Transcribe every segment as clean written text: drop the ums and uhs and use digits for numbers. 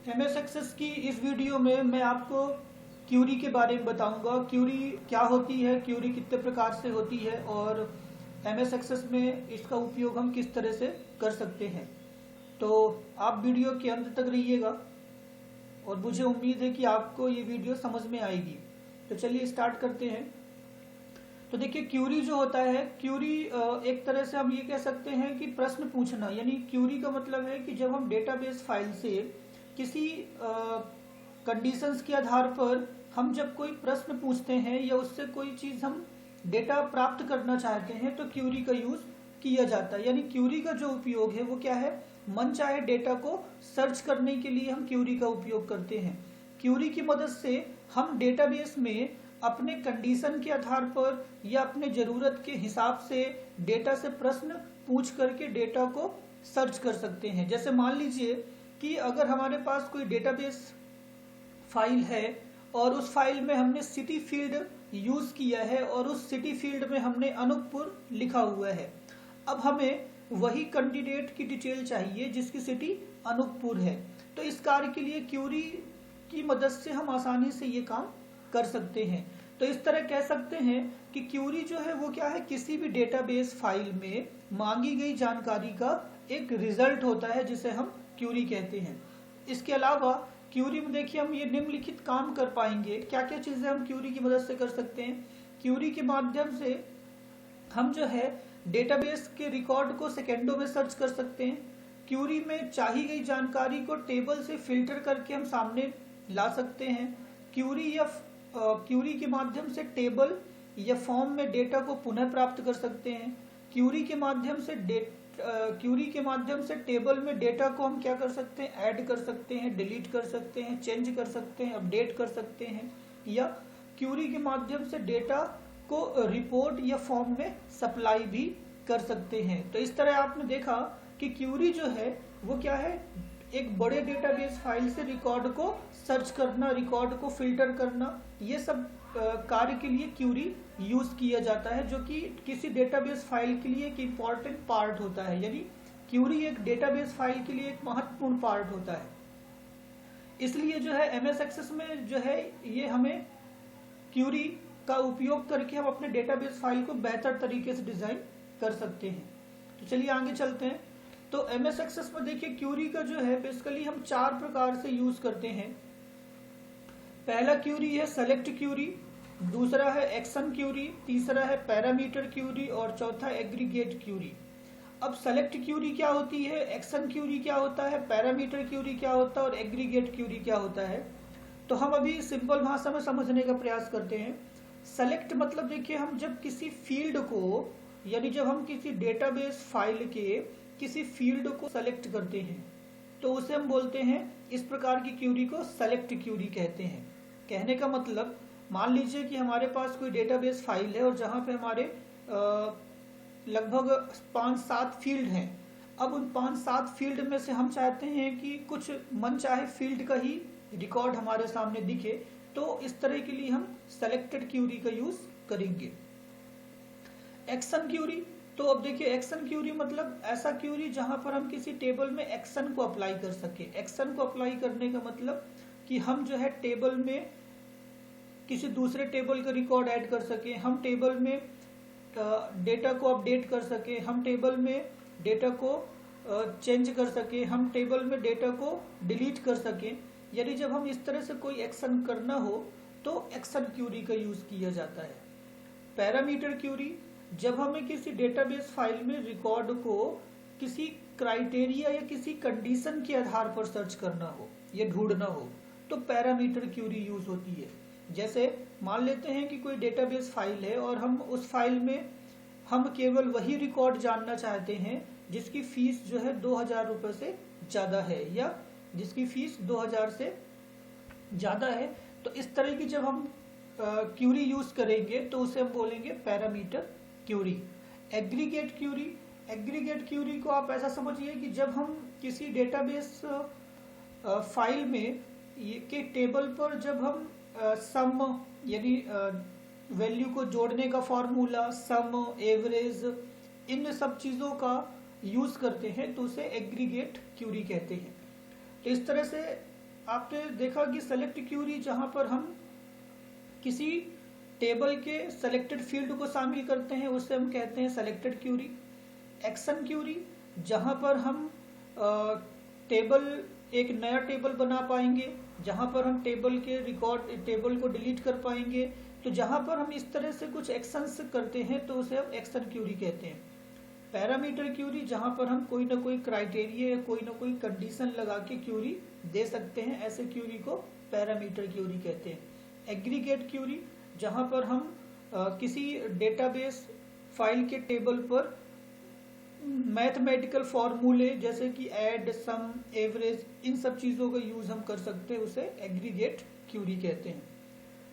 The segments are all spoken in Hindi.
एमएस एक्सेस की इस वीडियो में मैं आपको क्यूरी के बारे में बताऊंगा। क्यूरी क्या होती है, क्यूरी कितने प्रकार से होती है और एमएस एक्सेस में इसका उपयोग हम किस तरह से कर सकते हैं। तो आप वीडियो के अंत तक रहिएगा और मुझे उम्मीद है कि आपको ये वीडियो समझ में आएगी। तो चलिए स्टार्ट करते हैं। तो देखिए, क्यूरी जो होता है, क्यूरी एक तरह से हम ये कह सकते हैं कि प्रश्न पूछना, यानी क्यूरी का मतलब है कि जब हम डेटाबेस फाइल से किसी कंडीशंस के आधार पर हम जब कोई प्रश्न पूछते हैं या उससे कोई चीज हम डेटा प्राप्त करना चाहते हैं तो क्यूरी का यूज किया जाता है। यानी क्यूरी का जो उपयोग है वो क्या है, मनचाहे डेटा को सर्च करने के लिए हम क्यूरी का उपयोग करते हैं। क्यूरी की मदद से हम डेटाबेस में अपने कंडीशन के आधार पर या अपने जरूरत के हिसाब से डेटा से प्रश्न पूछ करके डेटा को सर्च कर सकते हैं। जैसे मान लीजिए कि अगर हमारे पास कोई डेटाबेस फाइल है और उस फाइल में हमने सिटी फील्ड यूज किया है और उस सिटी फील्ड में हमने अनूपपुर लिखा हुआ है। अब हमें वही कैंडिडेट की डिटेल चाहिए जिसकी सिटी अनूपपुर है। तो इस कार्य के लिए क्यूरी की मदद से हम आसानी से ये काम कर सकते हैं। तो इस तरह कह सकते हैं कि क्यूरी जो है वो क्या है, किसी भी डेटाबेस फाइल में मांगी गई जानकारी का एक रिजल्ट होता है जिसे हम क्यूरी कहते हैं। इसके अलावा क्यूरी में देखिए हम ये निम्नलिखित काम कर पाएंगे। क्या क्या चीजें हम क्यूरी की मदद से कर सकते हैं। क्यूरी के माध्यम से हम जो है डेटाबेस के रिकॉर्ड को सेकेंडों में सर्च कर सकते हैं। क्यूरी में चाही गई जानकारी को टेबल से फिल्टर करके हम सामने ला सकते हैं। क्यूरी के माध्यम से टेबल या फॉर्म में डेटा को पुनः प्राप्त कर सकते हैं। क्यूरी के माध्यम से टेबल में डेटा को हम क्या कर सकते हैं, ऐड कर सकते हैं, डिलीट कर सकते हैं, चेंज कर सकते हैं, अपडेट कर सकते हैं, या क्यूरी के माध्यम से डेटा को रिपोर्ट या फॉर्म में सप्लाई भी कर सकते हैं। तो इस तरह आपने देखा कि क्यूरी जो है वो क्या है, एक बड़े डेटाबेस फाइल से रिकॉर्ड को सर्च करना, रिकॉर्ड को फिल्टर करना, ये सब कार्य के लिए क्यूरी यूज किया जाता है, जो कि किसी डेटाबेस फाइल के लिए एक इम्पॉर्टेंट पार्ट होता है। यानी क्यूरी एक डेटाबेस फाइल के लिए एक महत्वपूर्ण पार्ट होता है। इसलिए जो है एमएस एक्सेस में जो है ये हमें क्यूरी का उपयोग करके हम अपने डेटाबेस फाइल को बेहतर तरीके से डिजाइन कर सकते हैं। तो चलिए आगे चलते हैं। तो एमएस एक्सेस में देखिए क्यूरी का जो है बेसिकली हम 4 प्रकार से यूज करते हैं। पहला क्यूरी है सेलेक्ट क्यूरी, दूसरा है एक्शन क्यूरी, तीसरा है पैरामीटर क्यूरी और चौथा एग्रीगेट क्यूरी। अब सेलेक्ट क्यूरी क्या होती है, एक्शन क्यूरी क्या होता है, पैरामीटर क्यूरी क्या होता है और एग्रीगेट क्यूरी क्या होता है, तो हम अभी सिंपल भाषा में समझने का प्रयास करते हैं। सेलेक्ट मतलब देखिए हम जब किसी फील्ड को, यानी जब हम किसी डेटाबेस फाइल के किसी फील्ड को सेलेक्ट करते हैं तो उसे हम बोलते हैं, इस प्रकार की क्यूरी को सेलेक्ट क्यूरी कहते हैं। कहने का मतलब, मान लीजिए कि हमारे पास कोई डेटाबेस फाइल है और जहां पे हमारे लगभग 5-7 फील्ड हैं। अब उन 5-7 फील्ड में से हम चाहते हैं कि कुछ मनचाहे फील्ड का ही रिकॉर्ड हमारे सामने दिखे, तो इस तरह के लिए हम सेलेक्टेड क्यूरी का यूज करेंगे। एक्शन क्यूरी, तो अब देखिए एक्शन क्यूरी मतलब ऐसा क्यूरी जहां पर हम किसी टेबल में एक्शन को अप्लाई कर सके। एक्शन को अप्लाई करने का मतलब कि हम जो है टेबल में किसी दूसरे टेबल का रिकॉर्ड ऐड कर सके, हम टेबल में डेटा को अपडेट कर सके, हम टेबल में डेटा को चेंज कर सके, हम टेबल में डेटा को डिलीट कर सके। यानी जब हम इस तरह से कोई एक्शन करना हो तो एक्शन क्यूरी का यूज किया जाता है। पैरामीटर क्यूरी, जब हमें किसी डेटाबेस फाइल में रिकॉर्ड को किसी क्राइटेरिया या किसी कंडीशन के आधार पर सर्च करना हो या ढूंढना हो तो पैरामीटर क्यूरी यूज होती है। जैसे मान लेते हैं कि कोई डेटाबेस फाइल है और हम उस फाइल में हम केवल वही रिकॉर्ड जानना चाहते हैं जिसकी फीस जो है 2000 रुपये से ज्यादा है या जिसकी फीस 2000 से ज्यादा है। तो इस तरह की जब हम क्यूरी यूज करेंगे तो उसे हम बोलेंगे parameter query. Aggregate query, aggregate query को आप ऐसा समझिए कि जब हम किसी डेटाबेस फाइल में के टेबल पर जब हम सम यानी वैल्यू को जोड़ने का फॉर्मूला, सम, एवरेज, इन सब चीजों का यूज करते हैं तो उसे एग्रीगेट क्यूरी कहते हैं। तो इस तरह से आपने देखा कि सेलेक्ट क्यूरी जहां पर हम किसी टेबल के सेलेक्टेड फील्ड को शामिल करते हैं उसे हम कहते हैं सेलेक्टेड क्यूरी। एक्शन क्यूरी जहां पर हम टेबल एक नया टेबल बना पाएंगे, जहां पर हम टेबल को डिलीट कर पाएंगे। तो जहां पर हम इस तरह से कुछ एक्शंस करते हैं तो उसे हम एक्शन क्यूरी कहते हैं। पैरामीटर क्यूरी जहां पर हम कोई ना कोई क्राइटेरिया या कोई ना कोई कंडीशन लगा के क्यूरी दे सकते हैं, ऐसे क्यूरी को पैरामीटर क्यूरी कहते हैं। एग्रीगेट क्यूरी जहां पर हम किसी डेटाबेस फाइल के टेबल पर मैथमेटिकल फॉर्मूले जैसे कि ऐड, सम, एवरेज, इन सब चीजों का यूज हम कर सकते हैं, उसे एग्रीगेट क्यूरी कहते हैं।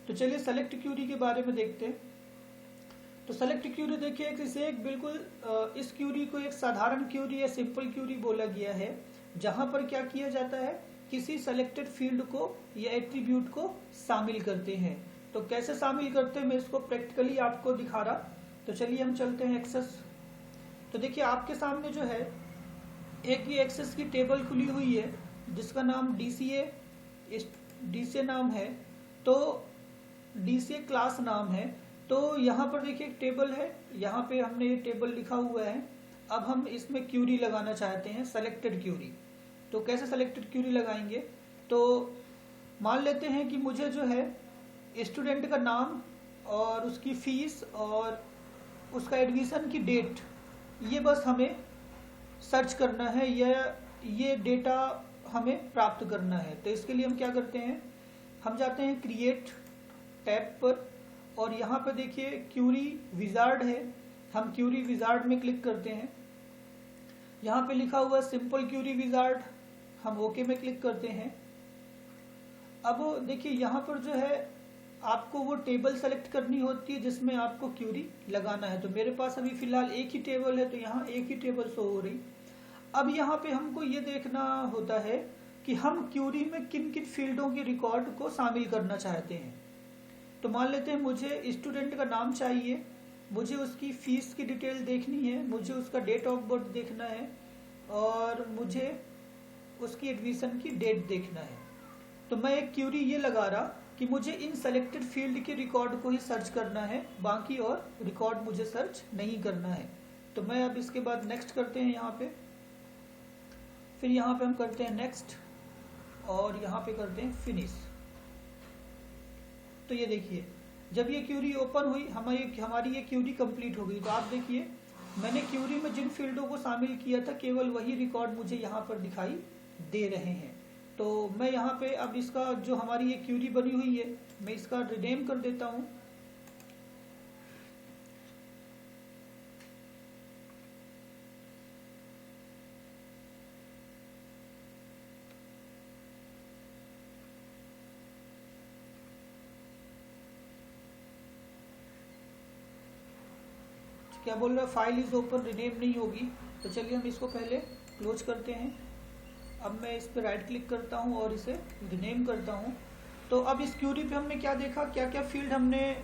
तो चलिए सेलेक्ट क्यूरी के बारे में देखते हैं। तो सेलेक्ट क्यूरी देखिए इसे एक बिल्कुल इस क्यूरी को एक साधारण क्यूरी या सिंपल क्यूरी बोला गया है, जहां पर क्या किया जाता है, किसी सेलेक्टेड फील्ड को या एट्रीब्यूट को शामिल करते हैं। तो कैसे शामिल करते हैं मैं इसको प्रैक्टिकली आपको दिखा रहा। तो चलिए हम चलते हैं एक्सेस। तो देखिए आपके सामने जो है एक ही एक्सेस की टेबल खुली हुई है जिसका नाम डीसीए नाम है, तो डीसीए क्लास नाम है। तो यहाँ पर देखिए एक टेबल है, यहाँ पे हमने ये टेबल लिखा हुआ है। अब हम इसमें क्यूरी लगाना चाहते हैं, सेलेक्टेड क्यूरी। तो कैसे सेलेक्टेड क्यूरी लगाएंगे, तो मान लेते हैं कि मुझे जो है स्टूडेंट का नाम और उसकी फीस और उसका एडमिशन की डेट, ये बस हमें सर्च करना है या ये डेटा हमें प्राप्त करना है। तो इसके लिए हम क्या करते हैं, हम जाते हैं क्रिएट टैब पर और यहाँ पे देखिए क्यूरी विजार्ड है, हम क्यूरी विजार्ड में क्लिक करते हैं। यहाँ पे लिखा हुआ सिंपल क्यूरी विजार्ड, हम ओके में क्लिक करते हैं। अब देखिए यहाँ पर जो है आपको वो टेबल सेलेक्ट करनी होती है जिसमें आपको क्यूरी लगाना है। तो मेरे पास अभी फिलहाल एक ही टेबल है, तो यहाँ एक ही टेबल शो हो रही। अब यहाँ पे हमको ये देखना होता है कि हम क्यूरी में किन किन फील्डों के रिकॉर्ड को शामिल करना चाहते हैं। तो मान लेते हैं मुझे स्टूडेंट का नाम चाहिए, मुझे उसकी फीस की डिटेल देखनी है, मुझे उसका डेट ऑफ बर्थ देखना है और मुझे उसकी एडमिशन की डेट देखना है। तो मैं एक क्यूरी ये लगा रहा कि मुझे इन सेलेक्टेड फील्ड के रिकॉर्ड को ही सर्च करना है, बाकी और रिकॉर्ड मुझे सर्च नहीं करना है। तो मैं अब इसके बाद नेक्स्ट करते हैं यहाँ पे, फिर यहाँ पे हम करते हैं नेक्स्ट और यहाँ पे करते हैं फिनिश। तो ये देखिए जब ये क्यूरी ओपन हुई हमारी ये क्यूरी कंप्लीट हो गई। तो आप देखिए मैंने क्यूरी में जिन फील्डों को शामिल किया था केवल वही रिकॉर्ड मुझे यहाँ पर दिखाई दे रहे हैं। तो मैं यहाँ पे अब इसका जो हमारी ये क्यूरी बनी हुई है मैं इसका रिनेम कर देता हूँ। क्या बोल रहा है, फाइल इज ओपन, रिनेम नहीं होगी। तो चलिए हम इसको पहले क्लोज करते हैं। अब मैं इस पर राइट क्लिक करता हूं और इसे रिनेम करता हूं। तो अब इस क्यूरी पे हमने क्या देखा, क्या क्या फील्ड हमने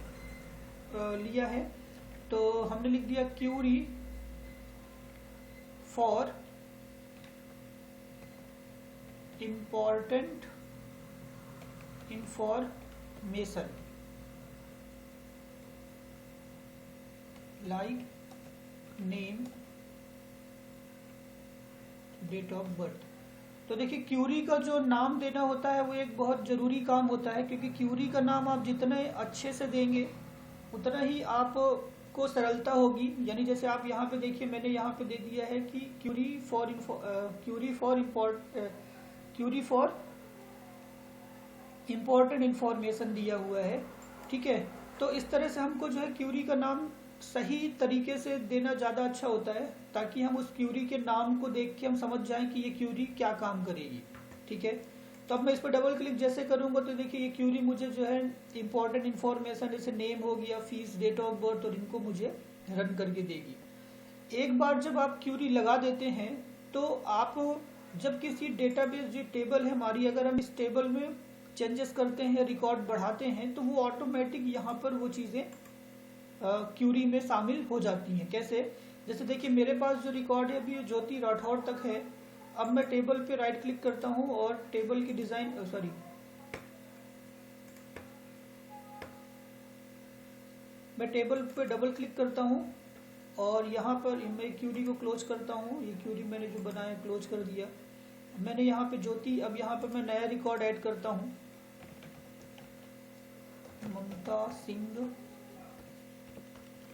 लिया है। तो हमने लिख दिया query for important information like name, date of birth. तो देखिए क्यूरी का जो नाम देना होता है वो एक बहुत जरूरी काम होता है, क्योंकि क्यूरी का नाम आप जितने अच्छे से देंगे उतना ही आपको सरलता होगी। यानी जैसे आप यहाँ पे देखिए मैंने यहाँ पे दे दिया है कि क्यूरी फॉर इम्पोर्टेंट इंफॉर्मेशन दिया हुआ है, ठीक है। तो इस तरह से हमको जो है क्यूरी का नाम सही तरीके से देना ज़्यादा अच्छा होता है, ताकि हम उस क्यूरी के नाम को देख के हम समझ जाएं कि ये क्यूरी क्या काम करेगी, ठीक है। तो अब मैं इस पर डबल क्लिक जैसे करूंगा तो देखिए ये क्यूरी मुझे जो है इंपॉर्टेंट इन्फॉर्मेशन जैसे नेम हो गया, फीस, डेट ऑफ बर्थ और इनको मुझे रन करके देगी। एक बार जब आप क्यूरी लगा देते हैं तो आप जब किसी डेटाबेस जो टेबल है हमारी, अगर हम इस टेबल में चेंजेस करते हैं, रिकॉर्ड बढ़ाते हैं, तो वो ऑटोमेटिक यहाँ पर वो चीज़ें क्यूरी में शामिल हो जाती हैं। कैसे, जैसे देखिए मेरे पास जो रिकॉर्ड है अभी ज्योति राठौर तक है, अब मैं टेबल पे राइट क्लिक करता हूं और टेबल की डिजाइन मैं टेबल पे डबल क्लिक करता हूं और यहाँ पर मैं क्यूरी को क्लोज करता हूँ। ये क्यूरी मैंने जो बनाया क्लोज कर दिया। मैंने यहाँ पे ज्योति, अब यहाँ पे मैं नया रिकॉर्ड ऐड करता हूँ, ममता सिंह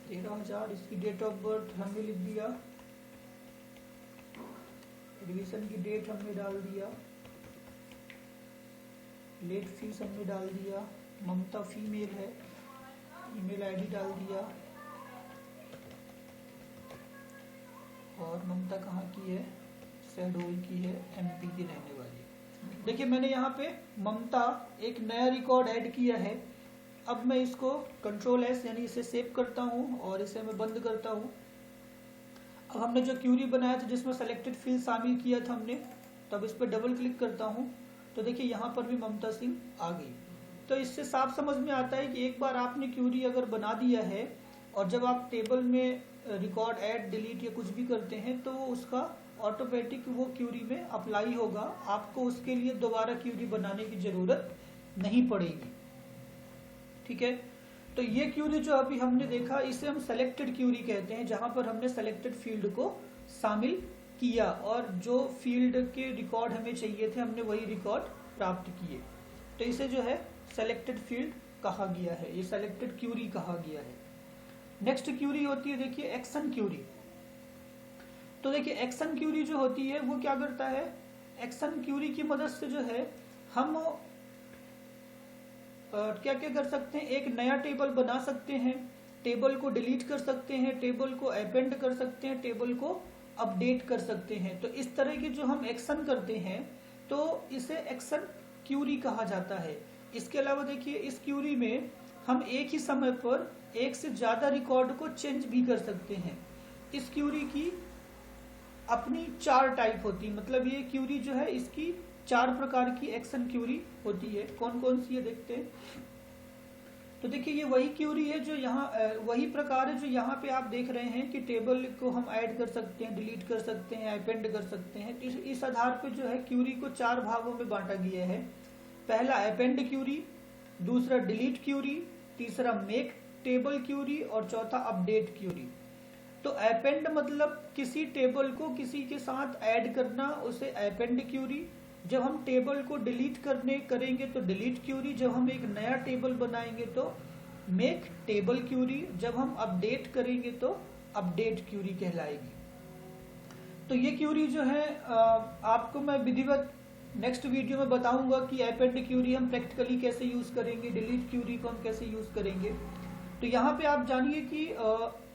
13,000, इसकी डेट ऑफ बर्थ हमने लिख दिया, एडमिशन की डेट हमने डाल दिया, लेट फीस हमने डाल दिया, ममता फीमेल है, ईमेल आईडी डाल दिया, और ममता कहाँ की है, शहडोल की है, एमपी की रहने वाली। देखिए मैंने यहाँ पे ममता एक नया रिकॉर्ड ऐड किया है। अब मैं इसको कंट्रोल एस यानी इसे सेव करता हूँ और इसे मैं बंद करता हूँ। अब हमने जो क्यूरी बनाया था जिसमें सेलेक्टेड फील्ड शामिल किया था हमने, तब इस पर डबल क्लिक करता हूँ तो देखिए यहाँ पर भी ममता सिंह आ गई। तो इससे साफ समझ में आता है कि एक बार आपने क्यूरी अगर बना दिया है और जब आप टेबल में रिकॉर्ड ऐड डिलीट या कुछ भी करते हैं तो उसका ऑटोमेटिक वो क्यूरी में अप्लाई होगा, आपको उसके लिए दोबारा क्यूरी बनाने की जरूरत नहीं पड़ेगी। ठीक है, तो ये क्यूरी जो अभी हमने देखा इसे हम सेलेक्टेड क्यूरी कहते हैं, जहां पर हमने सेलेक्टेड फील्ड को शामिल किया और जो फील्ड के रिकॉर्ड हमें चाहिए थे हमने वही रिकॉर्ड प्राप्त किए। तो इसे जो है सेलेक्टेड फील्ड कहा गया है, ये सेलेक्टेड क्यूरी कहा गया है। नेक्स्ट क्यूरी होती है देखिए एक्शन क्यूरी। तो देखिए एक्शन क्यूरी जो होती है वो क्या करता है, एक्शन क्यूरी की मदद से जो है हम क्या क्या कर सकते हैं, एक नया टेबल बना सकते हैं, टेबल को डिलीट कर सकते हैं, टेबल को अपेंड कर सकते हैं, टेबल को अपडेट कर सकते हैं। तो इस तरह के जो हम एक्शन करते हैं तो इसे एक्शन क्यूरी कहा जाता है। इसके अलावा देखिए इस क्यूरी में हम एक ही समय पर एक से ज्यादा रिकॉर्ड को चेंज भी कर सकते हैं। इस क्यूरी की अपनी 4 टाइप होती है, मतलब ये क्यूरी जो है इसकी 4 प्रकार की एक्शन क्यूरी होती है। कौन कौन सी है देखते हैं। तो देखिए ये वही क्यूरी है जो यहाँ वही प्रकार है जो यहाँ पे आप देख रहे हैं कि टेबल को हम ऐड कर सकते हैं, डिलीट कर सकते हैं, अपेंड कर सकते हैं। इस आधार पे जो है क्यूरी को 4 भागों में बांटा गया है। पहला अपेंड क्यूरी, दूसरा डिलीट क्यूरी, तीसरा मेक टेबल क्यूरी और चौथा अपडेट क्यूरी। तो अपेंड मतलब किसी टेबल को किसी के साथ ऐड करना, उसे अपेंड क्यूरी। जब हम टेबल को डिलीट करेंगे तो डिलीट क्यूरी। जब हम एक नया टेबल बनाएंगे तो मेक टेबल क्यूरी। जब हम अपडेट करेंगे तो अपडेट क्यूरी कहलाएगी। तो ये क्यूरी जो है आपको मैं विधिवत नेक्स्ट वीडियो में बताऊंगा कि अपेंड क्यूरी हम प्रैक्टिकली कैसे यूज करेंगे, डिलीट क्यूरी को हम कैसे यूज करेंगे। तो यहाँ पे आप जानिए कि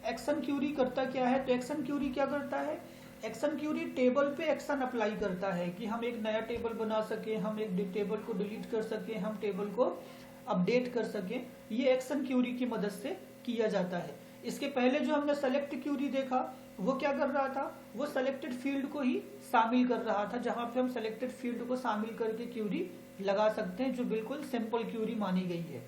एक्शन क्यूरी करता क्या है। तो एक्शन क्यूरी क्या करता है, एक्शन क्यूरी टेबल पे एक्शन अप्लाई करता है कि हम एक नया टेबल बना सके, हम एक टेबल को डिलीट कर सके, हम टेबल को अपडेट कर सके। ये एक्शन क्यूरी की मदद से किया जाता है। इसके पहले जो हमने सेलेक्ट क्यूरी देखा वो क्या कर रहा था, वो सेलेक्टेड फील्ड को ही शामिल कर रहा था, जहां पे हम सेलेक्टेड फील्ड को शामिल करके क्यूरी लगा सकते हैं, जो बिल्कुल सिंपल क्यूरी मानी गई है।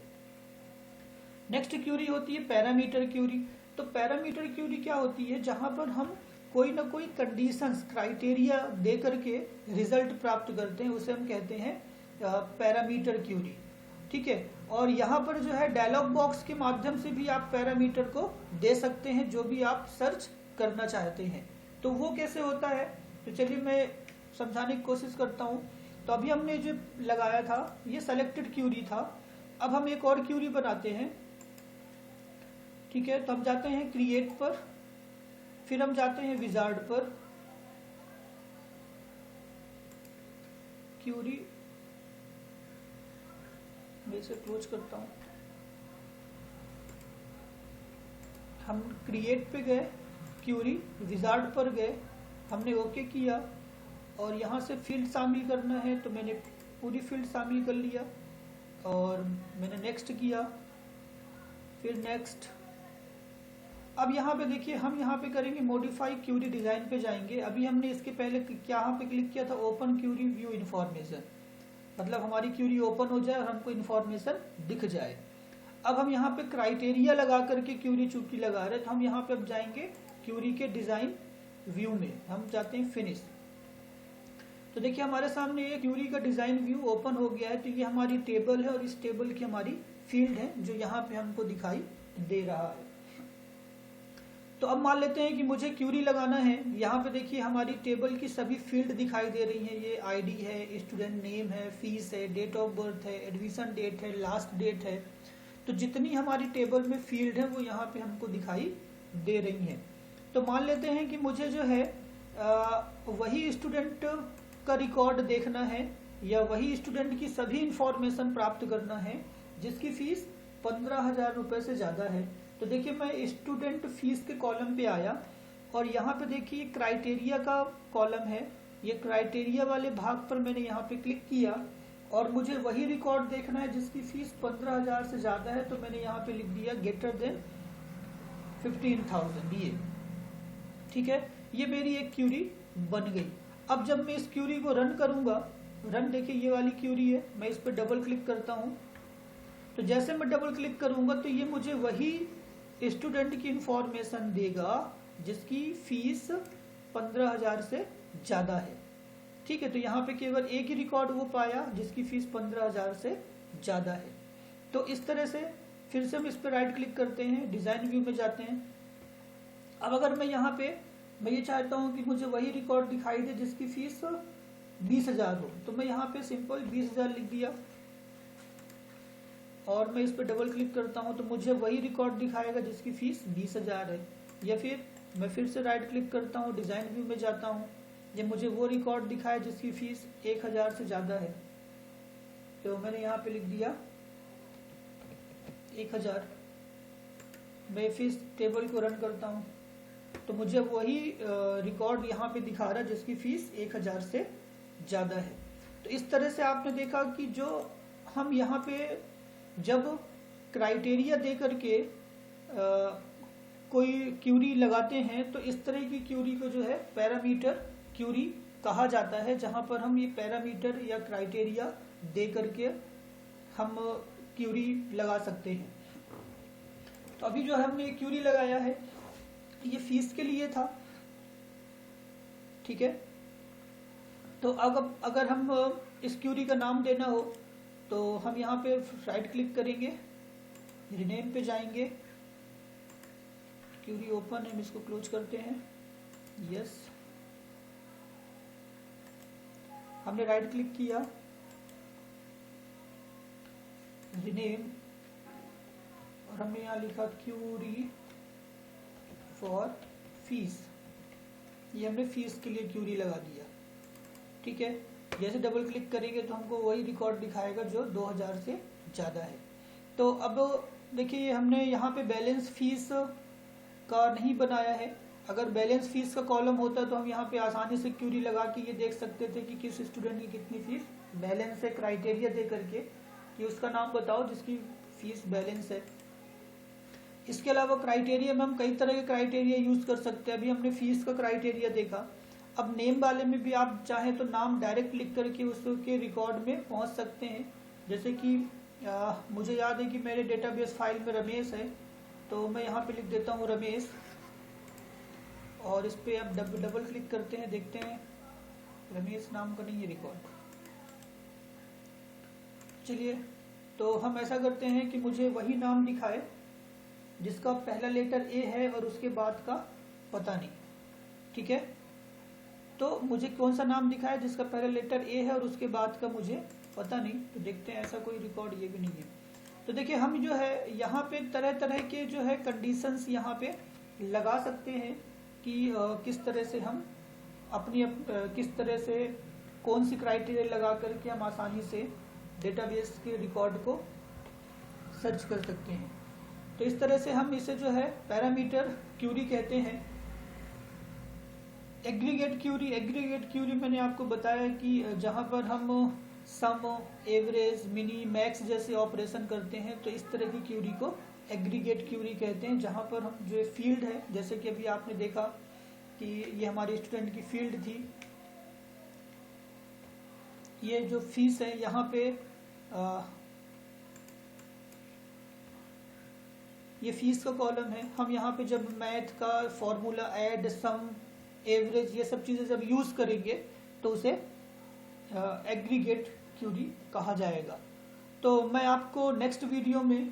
नेक्स्ट क्यूरी होती है पैरामीटर क्यूरी। तो पैरामीटर क्यूरी क्या होती है, जहां पर हम कोई ना कोई कंडीशंस, क्राइटेरिया दे करके रिजल्ट प्राप्त करते हैं, उसे हम कहते हैं पैरामीटर क्यूरी। ठीक है, और यहाँ पर जो है डायलॉग बॉक्स के माध्यम से भी आप पैरामीटर को दे सकते हैं जो भी आप सर्च करना चाहते हैं। तो वो कैसे होता है, तो चलिए मैं समझाने की कोशिश करता हूँ। तो अभी हमने जो लगाया था ये सेलेक्टेड क्यूरी था। अब हम एक और क्यूरी बनाते हैं। ठीक है, तो हम जाते हैं क्रिएट पर, फिर हम जाते हैं विजार्ड पर, क्यूरी मैं इसे क्लोज करता हूं। हम क्रिएट पे गए, क्यूरी विजार्ड पर गए, हमने ओके किया और यहाँ से फील्ड शामिल करना है तो मैंने पूरी फील्ड शामिल कर लिया और मैंने नेक्स्ट किया, फिर नेक्स्ट। अब यहाँ पे देखिए हम यहाँ पे करेंगे मॉडिफाई क्यूरी डिजाइन पे जाएंगे। अभी हमने इसके पहले यहाँ पे क्लिक किया था ओपन क्यूरी व्यू इन्फॉर्मेशन, मतलब हमारी क्यूरी ओपन हो जाए और हमको इन्फॉर्मेशन दिख जाए। अब हम यहाँ पे क्राइटेरिया लगा करके क्यूरी चूंकि लगा रहे, तो हम यहाँ पे अब जाएंगे क्यूरी के डिजाइन व्यू में, हम जाते हैं फिनिश। तो देखिए हमारे सामने ये क्यूरी का डिजाइन व्यू ओपन हो गया है। तो ये हमारी टेबल है और इस टेबल की हमारी फील्ड है जो यहाँ पे हमको दिखाई दे रहा है। तो अब मान लेते हैं कि मुझे क्यूरी लगाना है। यहाँ पे देखिए हमारी टेबल की सभी फील्ड दिखाई दे रही हैं। ये आईडी है, स्टूडेंट नेम है, फीस है, डेट ऑफ बर्थ है, एडमिशन डेट है, लास्ट डेट है। तो जितनी हमारी टेबल में फील्ड है वो यहाँ पे हमको दिखाई दे रही हैं। तो मान लेते हैं कि मुझे जो है वही स्टूडेंट का रिकॉर्ड देखना है या वही स्टूडेंट की सभी इंफॉर्मेशन प्राप्त करना है जिसकी फीस 15,000 रुपये से ज़्यादा है। तो देखिए मैं स्टूडेंट फीस के कॉलम पे आया और यहाँ पे देखिए क्राइटेरिया का कॉलम है। ये क्राइटेरिया वाले भाग पर मैंने यहाँ पे क्लिक किया और मुझे वही रिकॉर्ड देखना है जिसकी फीस 15,000 से ज़्यादा है। तो मैंने यहाँ पे लिख दिया ग्रेटर देन 15,000। ये ठीक है, ये मेरी एक क्यूरी बन गई। अब जब मैं इस क्यूरी को रन करूंगा, रन देखिए ये वाली क्यूरी है, मैं इस पर डबल क्लिक करता हूं। तो जैसे मैं डबल क्लिक करूंगा तो ये मुझे वही स्टूडेंट की इंफॉर्मेशन देगा जिसकी फीस 15,000 से ज़्यादा है। ठीक है, तो यहाँ पे केवल एक ही रिकॉर्ड वो पाया जिसकी फीस 15,000 से ज़्यादा है। तो इस तरह से फिर से हम इस पर राइट क्लिक करते हैं, डिज़ाइन व्यू में जाते हैं। अब अगर मैं यहाँ पे मैं ये चाहता हूँ कि मुझे वही रिकॉर्ड दिखाई दे जिसकी फीस 20,000 हो, तो मैं यहाँ पे सिंपल 20,000 लिख दिया और मैं इस पर डबल क्लिक करता हूँ तो मुझे वही रिकॉर्ड दिखाएगा जिसकी फीस 20,000 है। या फिर मैं फिर से राइट क्लिक करता हूँ, डिज़ाइन व्यू में जाता हूँ, ये मुझे वो रिकॉर्ड दिखाए जिसकी फीस 1,000 से ज़्यादा है। तो मैंने यहाँ पे लिख दिया 1,000। मैं फिर टेबल को रन करता हूँ तो मुझे वही रिकॉर्ड यहाँ पे दिखा रहा है जिसकी फीस 1,000 से ज़्यादा है। तो इस तरह से आपने देखा कि जो हम यहाँ पे जब क्राइटेरिया दे करके कोई क्यूरी लगाते हैं तो इस तरह की क्यूरी को जो है पैरामीटर क्यूरी कहा जाता है, जहाँ पर हम ये पैरामीटर या क्राइटेरिया दे करके हम क्यूरी लगा सकते हैं। तो अभी जो हमने क्यूरी लगाया है ये फीस के लिए था। ठीक है, तो अगर हम इस क्यूरी का नाम देना हो तो हम यहाँ पे राइट क्लिक करेंगे, रीनेम पे जाएंगे, क्यूरी ओपन है, हम इसको क्लोज करते हैं। यस, हमने राइट क्लिक किया, रीनेम, और हमने यहाँ लिखा क्यूरी फॉर फीस। ये हमने फीस के लिए क्यूरी लगा दिया। ठीक है, जैसे डबल क्लिक करेंगे तो हमको वही रिकॉर्ड दिखाएगा जो 2,000 से ज़्यादा है। तो अब देखिए हमने यहाँ पे बैलेंस फीस का नहीं बनाया है। अगर बैलेंस फीस का कॉलम होता तो हम यहाँ पे आसानी से क्यूरी लगा के ये देख सकते थे कि किस स्टूडेंट की कितनी फीस बैलेंस है, क्राइटेरिया दे करके कि उसका नाम बताओ जिसकी फीस बैलेंस है। इसके अलावा क्राइटेरिया में हम कई तरह के क्राइटेरिया यूज़ कर सकते हैं। अभी हमने फीस का क्राइटेरिया देखा। अब नेम वाले में भी आप चाहें तो नाम डायरेक्ट लिख करके उसके रिकॉर्ड में पहुंच सकते हैं। जैसे कि मुझे याद है कि मेरे डेटाबेस फाइल में रमेश है, तो मैं यहाँ पे लिख देता हूँ रमेश, और इस पर आप डबल क्लिक करते हैं, देखते हैं रमेश नाम का नहीं है रिकॉर्ड। चलिए, तो हम ऐसा करते हैं कि मुझे वही नाम दिखाए जिसका पहला लेटर ए है और उसके बाद का पता नहीं। ठीक है, तो मुझे कौन सा नाम दिखाए जिसका पहला लेटर ए है और उसके बाद का मुझे पता नहीं। तो देखते हैं, ऐसा कोई रिकॉर्ड ये भी नहीं है। तो देखिए हम जो है यहाँ पे तरह तरह के जो है कंडीशंस यहाँ पे लगा सकते हैं कि किस तरह से हम किस तरह से कौन सी क्राइटेरिया लगा करके हम आसानी से डेटाबेस के रिकॉर्ड को सर्च कर सकते हैं। तो इस तरह से हम इसे जो है पैरामीटर क्यूरी कहते हैं। एग्रीगेट क्यूरी मैंने आपको बताया कि जहाँ पर हम सम, एवरेज, मिनी, मैक्स जैसे ऑपरेशन करते हैं, तो इस तरह की क्यूरी को एग्रीगेट क्यूरी कहते हैं। जहाँ पर हम जो फील्ड है, जैसे कि अभी आपने देखा कि ये हमारे स्टूडेंट की फील्ड थी, ये जो फीस है यहाँ पे ये फीस का कॉलम है। हम यहाँ पे जब मैथ का फॉर्मूला, ऐड, सम, एवरेज, ये सब चीज़ें जब यूज़ करेंगे तो उसे एग्रीगेट क्यूरी कहा जाएगा। तो मैं आपको नेक्स्ट वीडियो में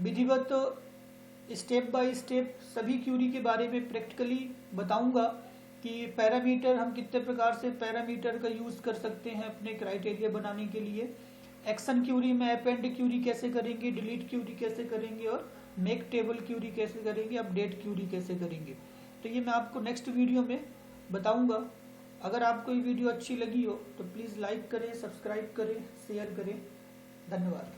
विधिवत स्टेप बाय स्टेप सभी क्यूरी के बारे में प्रैक्टिकली बताऊंगा कि पैरामीटर हम कितने प्रकार से पैरामीटर का यूज़ कर सकते हैं अपने क्राइटेरिया बनाने के लिए, एक्शन क्यूरी में अपेंड क्यूरी कैसे करेंगे, डिलीट क्यूरी कैसे करेंगे और मेक टेबल क्यूरी कैसे करेंगे, अपडेट क्यूरी कैसे करेंगे। तो ये मैं आपको नेक्स्ट वीडियो में बताऊंगा। अगर आपको ये वीडियो अच्छी लगी हो तो प्लीज़ लाइक करें, सब्सक्राइब करें, शेयर करें। धन्यवाद।